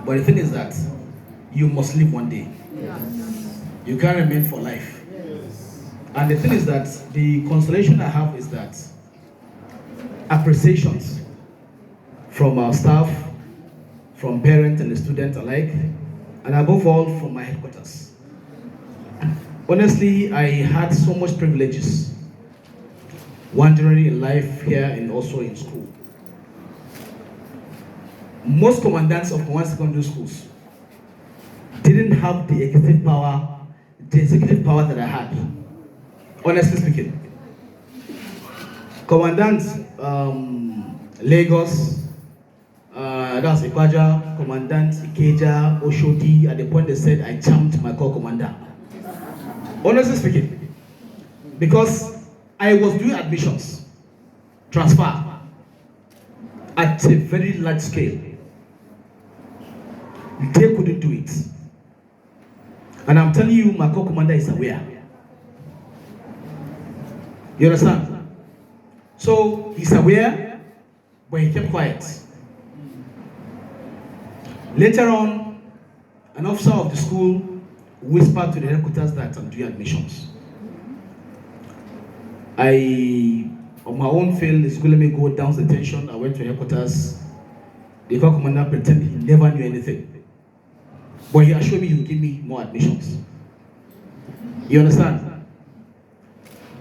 But the thing is that you must live one day. Yeah. You can't remain for life. And the thing is that the consolation I have is that appreciations from our staff, from parents and the students alike, and above all from my headquarters. Honestly, I had so much privileges wandering in life here and also in school. Most commandants of command secondary schools didn't have the executive power that I had. Honestly speaking, Commandant Lagos, that's Ikwaja, Commandant Ikeja, Oshodi, at the point they said I jumped my core commander. Honestly speaking, because I was doing admissions, transfer, at a very large scale. They couldn't do it. And I'm telling you, my core commander is aware. You understand? So he's aware, but he kept quiet. Later on, an officer of the school whispered to the headquarters that I'm doing admissions. On my own field, the school let me go down the tension. I went to headquarters. The corps commander pretended he never knew anything. But he assured me he would give me more admissions. You understand?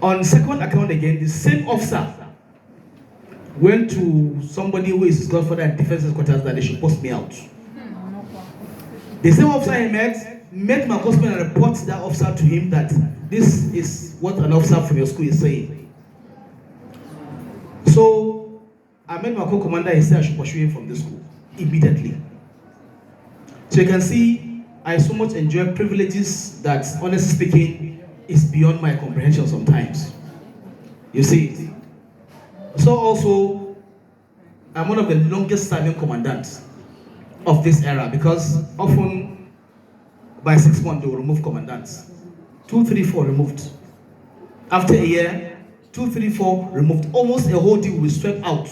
On second account again, the same officer went to somebody who is his godfather at defense headquarters that they should post me out. The same officer he met my husband and reports that officer to him that this is what an officer from your school is saying. So I met my co-commander, he said I should pursue him from the school immediately. So you can see, I so much enjoy privileges that, honestly speaking, is beyond my comprehension sometimes. You see. So also, I'm one of the longest serving commandants of this era because often by 6 months they will remove commandants. 2, 3, 4 removed. After a year, 2, 3, 4 removed. Almost a whole day will be swept out.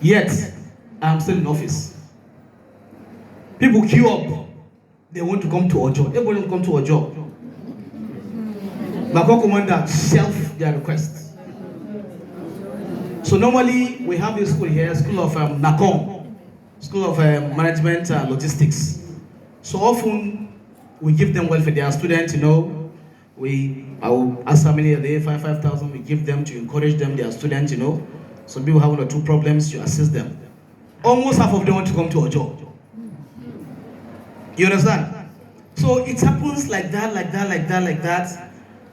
Yet, I'm still in office. People queue up. They want to come to our job. Everybody will come to our job. My commander shelf their request. So normally we have this school here, School of NACOM, School of Management and Logistics. So often we give them welfare. They are students, you know. I will ask how many are there, 5,000. We give them to encourage them. They are students, you know. Some people have 1 or 2 problems, you assist them. Almost half of them want to come to our job. You understand? So it happens like that.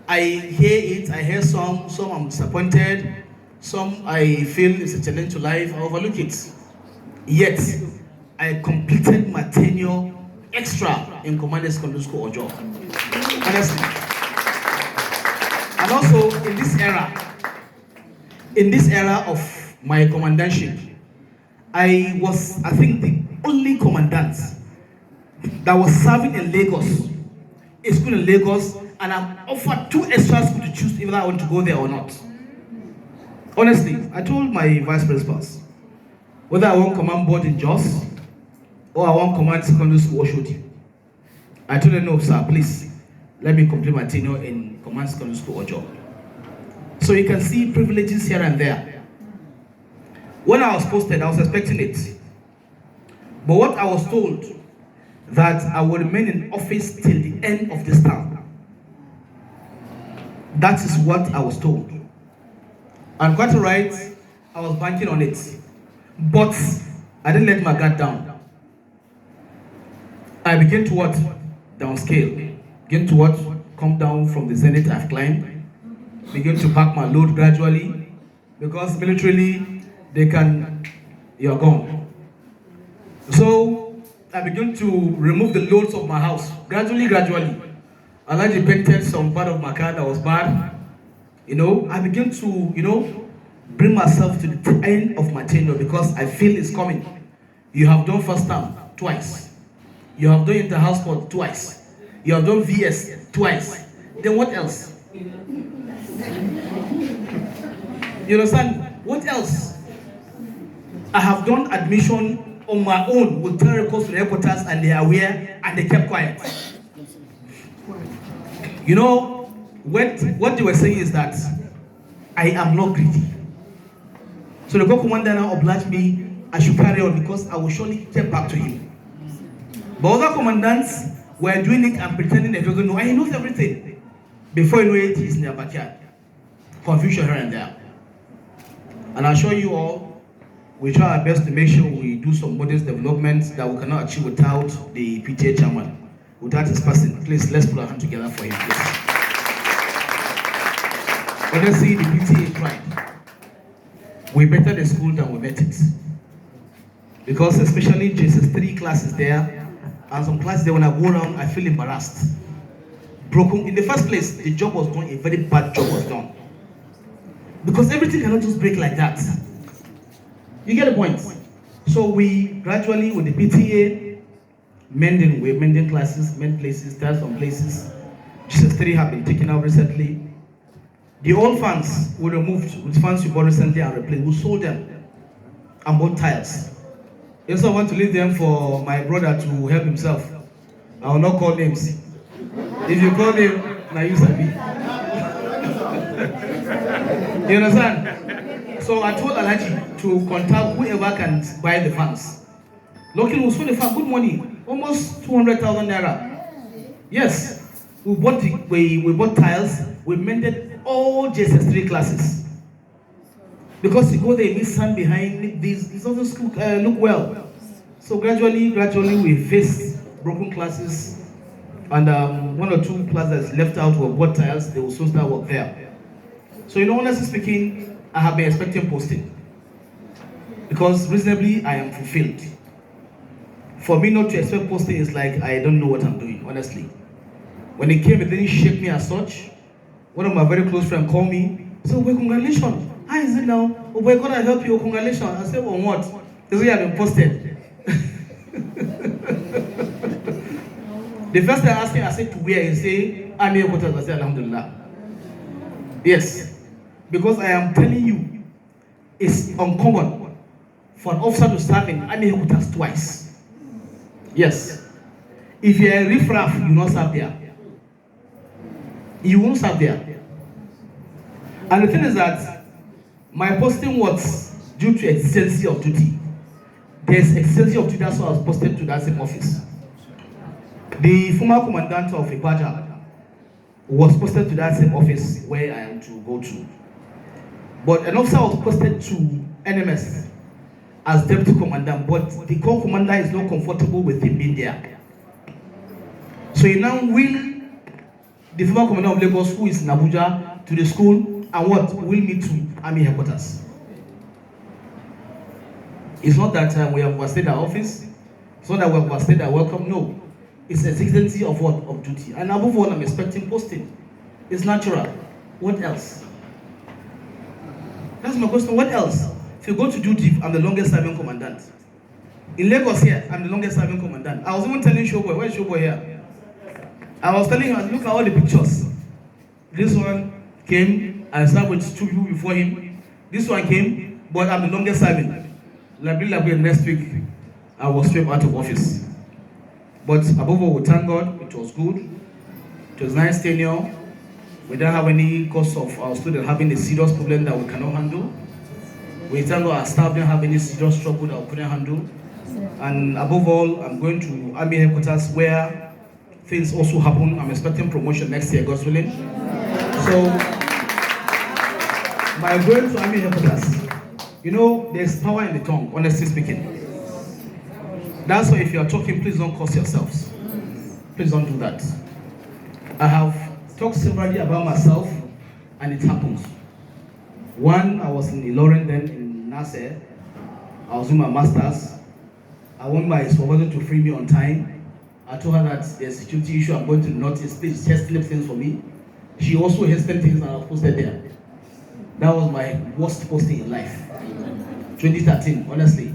I hear it, I hear some I'm disappointed, some I feel it's a challenge to life, I overlook it. Yet, I completed my tenure extra in commanding secondary school or job. Honestly. And also, in this era of my commandantship, I was, I think, the only commandant that was serving in Lagos, a school in Lagos, and I'm offered 2 extra schools to choose if I want to go there or not. Honestly, I told my vice principals whether I want command board in Jos or I want command secondary school Oshodi. I told them, no, sir, please let me complete my tenure in command secondary school or job. So you can see privileges here and there. When I was posted, I was expecting it. But what I was told, that I will remain in office till the end of this term. That is what I was told. And quite right, I was banking on it. But I didn't let my guard down. I began to what? Downscale. Began to what? Come down from the zenith I've climbed. Begin to pack my load gradually. Because militarily, you're gone. So, I began to remove the loads of my house, gradually. I like painted some part of my car that was bad. You know, I began to, bring myself to the end of my tenure because I feel it's coming. You have done first term twice. You have done inter-house sport twice. You have done VS twice. Then what else? You understand? What else? I have done admission on my own will tell records to the headquarters and they are aware and they kept quiet. You know, what they were saying is that I am not greedy. So the COL commander now obliged me, I should carry on because I will surely get back to him. But other commandants were doing it and pretending they don't know, and he knows everything. Before you know it, he's in their backyard. Confusion here and there. And I'll show you all, we try our best to make sure we do some modest developments that we cannot achieve without the PTA chairman, without his person. Please, let's put our hands together for him, please. Let us see the PTA tried. We bettered the school than we met it. Because especially JSS3 classes there, and some classes there when I go around, I feel embarrassed. Broken. In the first place, the job was done, a very bad job was done. Because everything cannot just break like that. You get the point? So we gradually, with the PTA, we're mending classes, mend places, there's some places. JSS3 have been taken out recently. The old fans were removed with fans we bought recently and replaced. We sold them and bought tiles. If someone want to leave them for my brother to help himself, I will not call names. If you call him, now you sabi. You understand? So I told Alhaji to contact whoever can buy the fans. Luckily, we sold the fan, good money, almost 200,000 naira. Yes, we bought tiles, we mended all JSS3 classes. Because you go there, you need sand behind these, it doesn't look well. So gradually we faced broken classes, and one or two classes left out were bought tiles, they will soon start work there. So, honestly speaking, I have been expecting posting. Because reasonably, I am fulfilled. For me not to expect posting is like, I don't know what I'm doing, honestly. When it came, it didn't shake me as such. One of my very close friends called me, so, well, congratulations. How is it now? Oh boy, God, I help you, congratulations. I said, on what? This way I've been posted. The first time I asked him, I said, to where? He said, I'm here, I said, Alhamdulillah. Yes. Because I am telling you, it's uncommon for an officer to serve in Army headquarters twice. Yes. If you're a riffraff, you will not serve there. You won't serve there. And the thing is that my posting was due to exigency of duty. There's exigency of duty, that's why I was posted to that same office. The former commandant of Ibadan was posted to that same office where I am to go to. But an officer was posted to NMS as deputy commandant, but the COL commander is not comfortable with him being there. So he now will the former commander of Lagos, who is in Abuja, to the school, and what? Will meet to Army headquarters. It's not that we have overstayed our office. It's not that we have overstayed our welcome. No. It's a exigency of what? Of duty. And above all, I'm expecting posting. It's natural. What else? That's my question. What else? If you go to duty, I'm the longest serving commandant. In Lagos here, I'm the longest serving commandant. I was even telling Showboy, where's Showboy here? I was telling him, look at all the pictures. This one came, I served with 2 people before him. This one came, but I'm the longest serving. Next week, I was straight out of office. But above all, we thank God, it was good. It was nice tenure. We don't have any cause of our students having a serious problem that we cannot handle. We thank God our staff didn't have any serious trouble that we couldn't handle. And above all, I'm going to Army headquarters where things also happen. I'm expecting promotion next year, God's willing. So, by going to Army headquarters, there's power in the tongue, honestly speaking. That's why if you are talking, please don't curse yourselves. Please don't do that. I have talked severally about myself, and it happens. One, I was in Ilorin then in Nasser. I was doing my master's. I want my supervisor to free me on time. I told her that there's a security issue, I'm going to the notice, please just slip things for me. She also hesitated things and I posted there. That was my worst posting in life. 2013, honestly.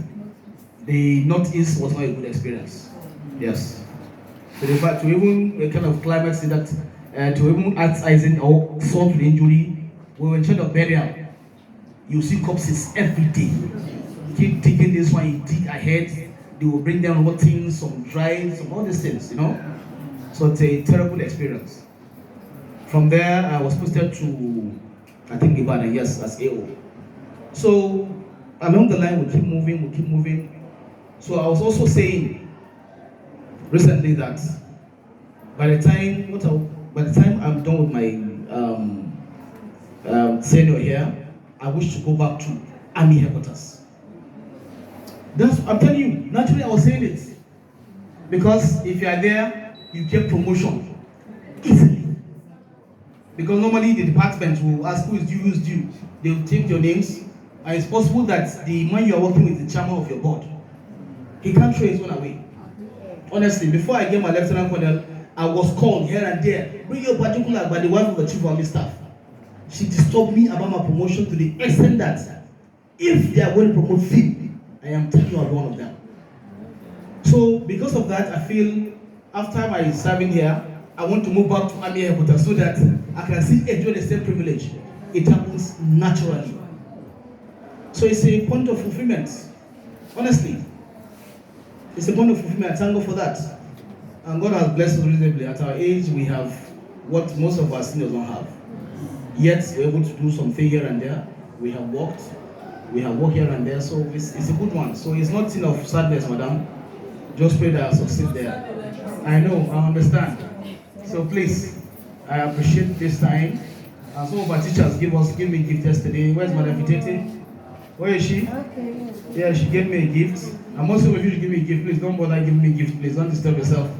The Northeast was not a good experience. Yes. So the fact to even a kind of climate say that to even add icing or salt to the injury, we were in charge of burial. You see corpses every day. Keep digging this one, you dig ahead. They will bring them rotten, some dried, some all these things, you know. So it's a terrible experience. From there, I was posted to, I think, Ibadan, yes, as AO. So along the line, we keep moving. So I was also saying recently that by the time I'm done with my tenure here, I wish to go back to Army headquarters. I'm telling you, naturally I was saying it. Because if you are there, you get promotion easily. Because normally the department will ask who is due. They will take your names, and it's possible that the man you are working with is the chairman of your board. He can't throw his one away. Honestly, before I get my lieutenant colonel, I was called here and there. Bring your particular by the wife of the chief of army staff. She disturbed me about my promotion to the extent that if they are going to promote me, I am telling you, I'll be one of them. So because of that, I feel after my serving here, I want to move back to Army headquarters so that I can still enjoy the same privilege. It happens naturally. So it's a point of fulfillment. Honestly, it's a point of fulfillment. I thank God for that. And God has blessed us reasonably. At our age, we have what most of our seniors don't have. Yet we're able to do something here and there. We have worked here and there, so it's a good one. So it's not thing of sadness, madam. Just pray that I succeed there. I know, I understand. So please, I appreciate this time. And some of our teachers gave me a gift yesterday. Where's Madam Vitete? Where is she? Okay. Yeah, she gave me a gift. I'm also if you give me a gift, please don't bother giving me a gift, please. Don't disturb yourself.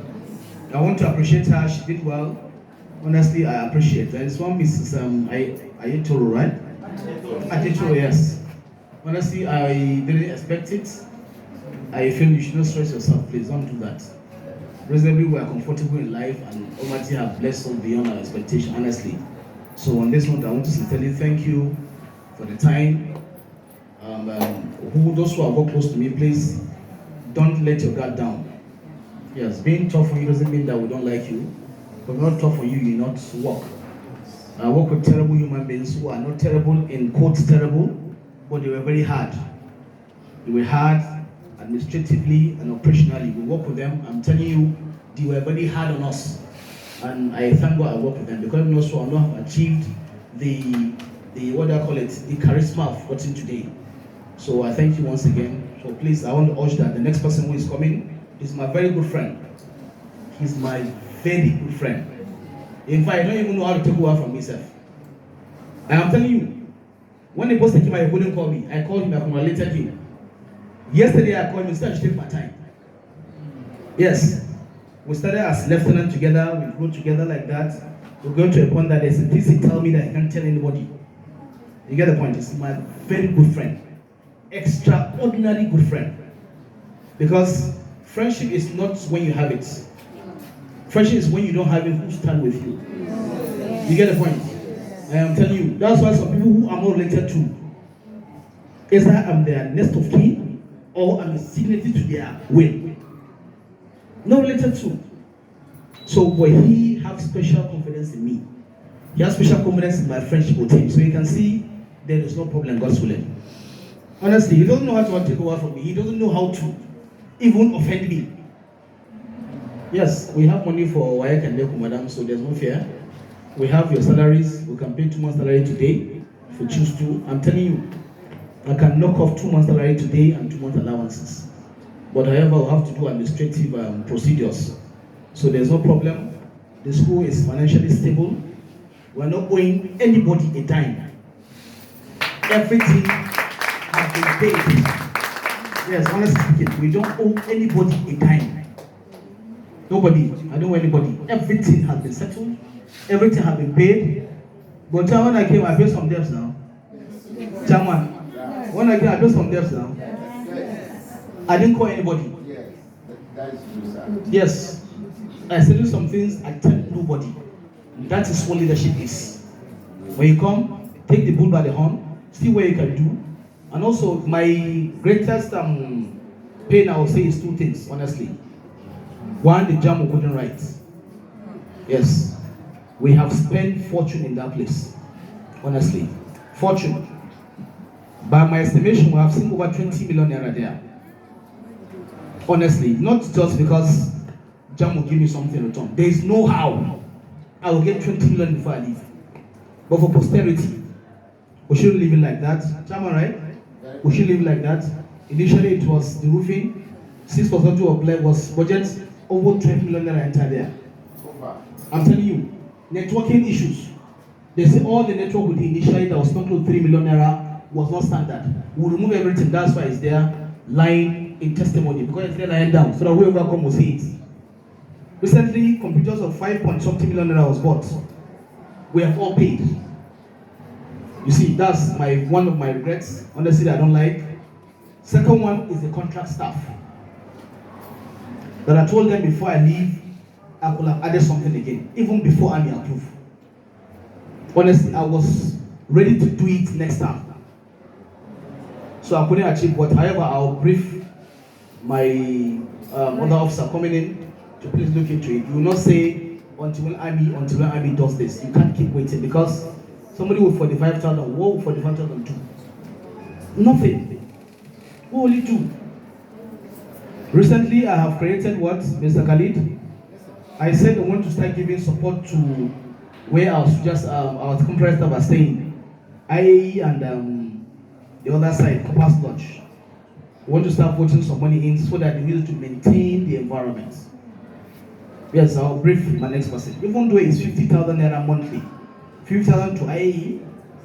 I want to appreciate her. She did well. Honestly, I appreciate her. This one is Ayetoro, right? Ayetoro, yes. Honestly, I didn't expect it. I feel you should not stress yourself, please don't do that. Reasonably, we are comfortable in life and Almighty have blessed us beyond our expectation, honestly. So on this note, I want to sincerely thank you for the time. Those who are work close to me, please don't let your guard down. Yes, being tough on you doesn't mean that we don't like you. But not tough on you, you not work. I work with terrible human beings who are not terrible, in quotes terrible, but they were very hard. They were hard administratively and operationally. We work with them. I'm telling you, they were very hard on us. And I thank God I work with them because I'm not sure I have achieved the what do I call it, the charisma of what's in today. So I thank you once again. So please, I want to urge that the next person who is coming is my very good friend. He's my very good friend. In fact, I don't even know how to take over from myself. And I'm telling you, when the boss came, he couldn't call me. I called him, I congratulated him. Yesterday I called him, instead to take my time. Yes. We started as lieutenant together, we grew together like that. We're going to a point that there's a thing he tell me that I can't tell anybody. You get the point? He's my very good friend. Extraordinary good friend. Because friendship is not when you have it. Friendship is when you don't have it, who stand with you. You get the point? I am telling you, that's why some people who I'm not related to, either I'm their next of kin or I'm a signatory to their will. Not related to. So, but he has special confidence in me. He has special confidence in my friendship with him. So you can see there is no problem, God's willing. Honestly, he doesn't know how to take over from me. He doesn't know how to even offend me. Yes, we have money for YUSUF and Deku, madam, so there's no fear. We have your salaries. We can pay 2 months salary today if you choose to. I'm telling you, I can knock off 2 months salary today and 2 months allowances. But however, we'll have to do administrative procedures. So there's no problem. The school is financially stable. We're not owing anybody a dime. Everything has been paid. Yes, honestly speaking, we don't owe anybody a dime. Nobody, I don't owe anybody. Everything has been settled. Everything has been paid. But when I came, I paid some debts now. Chairman, when I came, I paid some debts now. I didn't call anybody. Yes. I said some things, I tell nobody. That is what leadership is. When you come, take the bull by the horn, see what you can do. And also, my greatest pain, I will say, is 2 things, honestly. One, the jam we couldn't write. Yes. We have spent fortune in that place. Honestly. Fortune. By my estimation, we have seen over 20 million naira there. Honestly, not just because Jam will give me something in return. There is no how I will get 20 million before I leave. But for posterity, we shouldn't live it like that. Am I right? We should live like that. Initially, it was the roofing. 6% of was budget. Over 20 million naira entered there. I'm telling you, networking issues. They say all the network with the initially that was not close to 3 million naira was not standard. We'll remove everything. That's why it's there, lying in testimony, because it's there lying down, so that whoever come will see it. Recently, computers of 5 point something million naira was bought. We have all paid. You see, that's one of my regrets. Honestly, I don't like. Second one is the contract staff. That I told them before I leave, I could have added something again, even before Army approved. Honestly, I was ready to do it next time. So I couldn't achieve, but however, I'll brief my other officer coming in to please look into it. You will not say until Army does this. You can't keep waiting, because somebody with 45,000, what will 45,000 do? Nothing. What will it do? Recently, I have created what, Mr. Khalid? I said I want to start giving support to where our soldiers, our temporary staff are staying. IAE and the other side, Copper's Lodge. We want to start putting some money in so that they use to maintain the environment. Yes, I'll brief my next person. Even though it's 50,000 naira monthly, 50,000 to IAE,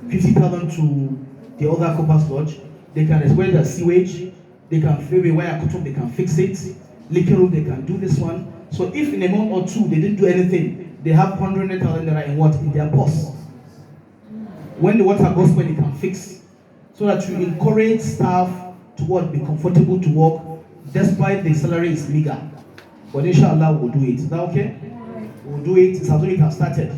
50,000 to the other Copper's Lodge, they can exploit the sewage, they can fill away wire cut, they can fix it, leaking room, they can do this one. So if in a month or two they didn't do anything, they have 100,000 naira in their purse. When the water goes, when they can fix, so that you encourage staff to be comfortable to work, despite the salary is meager. But inshallah, we'll do it. Is that okay? We'll do it. It's as though it has started.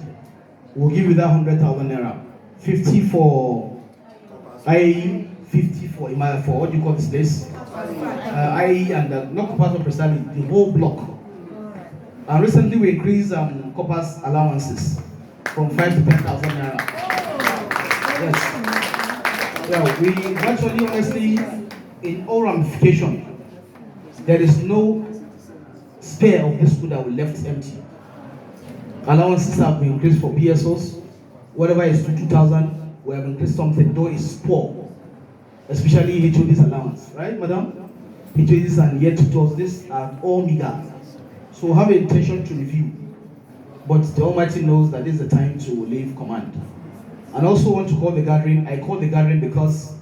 We'll give you that 100,000 naira. 50 for IE, 50 for what do you call this place? IE and not Copper's precisely, the whole block. And recently we increased Copper's allowances from 5 to 10,000 naira. Yes. Yeah, we actually, honestly, in all ramification, there is no spare of this school that we left empty. Allowances have been increased for BSOs. Whatever is to 2,000, we have increased something, though it's poor. Especially HOD's allowance, right, madam? HOD's and yet towards this are all meager. So have an intention to review. But the Almighty knows that this is the time to leave command. And also want to call the gathering. I call the gathering because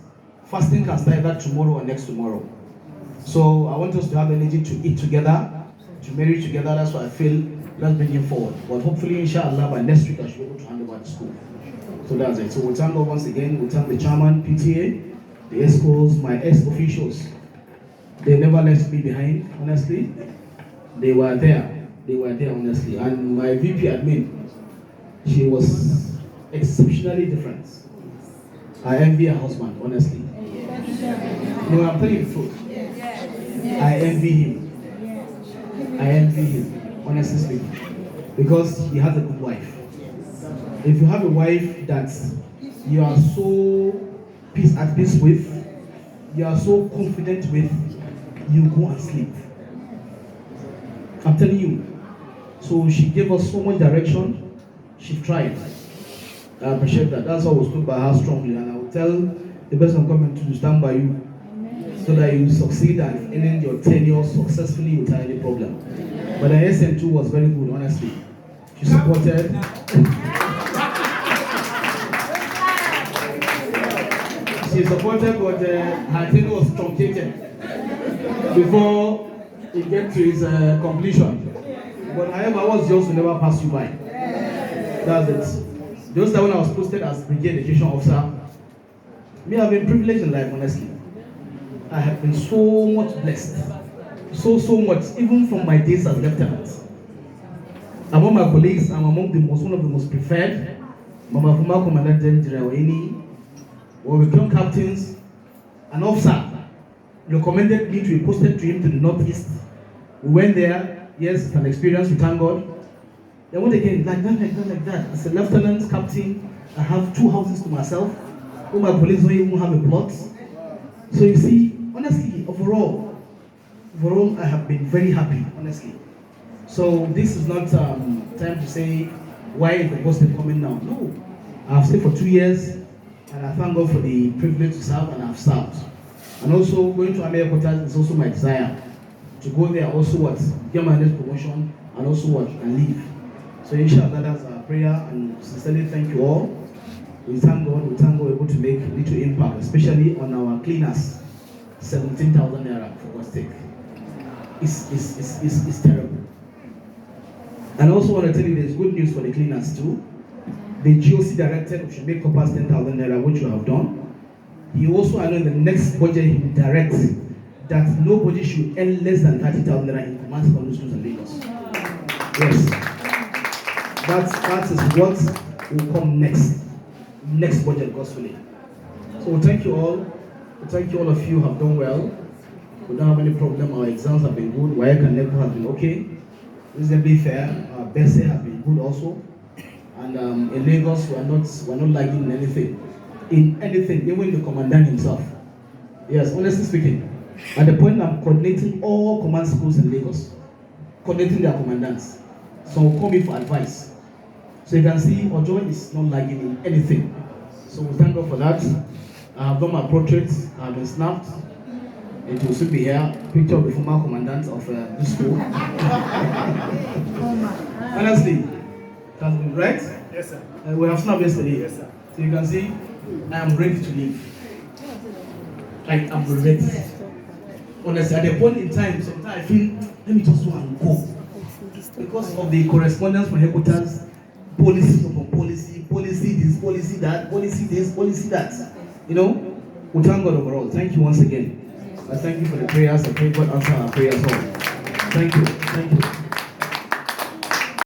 fasting can start either tomorrow or next tomorrow. So I want us to have energy to eat together, to marry together. That's what I feel. Let's bring him forward. But hopefully, inshallah, by next week I should be able to hand over the school. So that's it. So we'll thank God once again. We'll thank the chairman, PTA, the ESCOs, my ex-officials. They never left me behind, honestly. They were there. They were there, honestly. And my VP admin, she was exceptionally different. I envy her husband, honestly. No, I'm telling you the truth. I envy him. I envy him, honestly speaking. Because he has a good wife. If you have a wife that you are so at peace with, you are so confident with, you go and sleep. I'm telling you. So she gave us so much direction. She tried. I appreciate that. That's why we stood by her strongly. And I will tell the person coming to stand by you so that you succeed and end your tenure successfully without any problem. But the SM2 was very good, honestly. She supported. She supported, but her tenure was truncated before it get to its completion. But however, I was just to never pass you by. That's it. Just that when I was posted as Brigade Education Officer, me have been privileged in life, honestly. I have been so much blessed. So much, even from my days as lieutenant. Among my colleagues, I'm among one of the most preferred. Mama former Commandant General when we became captains, an officer recommended me to be posted to him to the northeast. We went there. Yes, it's an experience, we thank God. Then what again, like that. As a lieutenant, captain, I have 2 houses to myself. All my colleagues don't even have a plot. So you see, honestly, overall, overall, I have been very happy, honestly. So this is not time to say why is the gospel coming now. No, I've stayed for 2 years, and I thank God for the privilege to serve, and I've served. And also going to America is also my desire to go there. Also, what get my next promotion, and also what and leave. So inshallah, that's our prayer, and sincerely thank you all. We thank God. We thank God we're able to make little impact, especially on our cleaners. 17,000 naira for God's sake. It's terrible. And I also want to tell you there's good news for the cleaners too. The GOC directed we should make coppers 10,000 naira, which we have done. He also announced in the next budget he will direct that nobody should earn less than 30,000 naira in command secondary schools in Lagos. Yes. That is what will come next budget, God's willing. So thank you all. Thank you all of you have done well. We don't have any problem. Our exams have been good. YEC and NECO have been okay. Reasonably fair. Our BSA have been good also. And in Lagos, we're not lagging in anything. In anything, even the commandant himself. Yes, honestly speaking. At the point I'm coordinating all command schools in Lagos, coordinating their commandants. So will come in for advice. So you can see Ojo is not lagging in anything. So we thank God for that. I have done my portrait. I have been snapped. It will soon be here. Picture of the former commandant of this school. Honestly, it has been right. Yes, sir. We have snapped yesterday. Yes, sir. So you can see, I am ready to leave. Like I'm ready. Honestly, at the point in time, sometimes I feel, let me just go and go. Because of the correspondence from headquarters, policy upon policy, policy this, policy that, policy this, policy that. You know, we thank God overall. Thank you once again. I thank you for the prayers. I pray God answer our prayers all. Thank you. Thank you.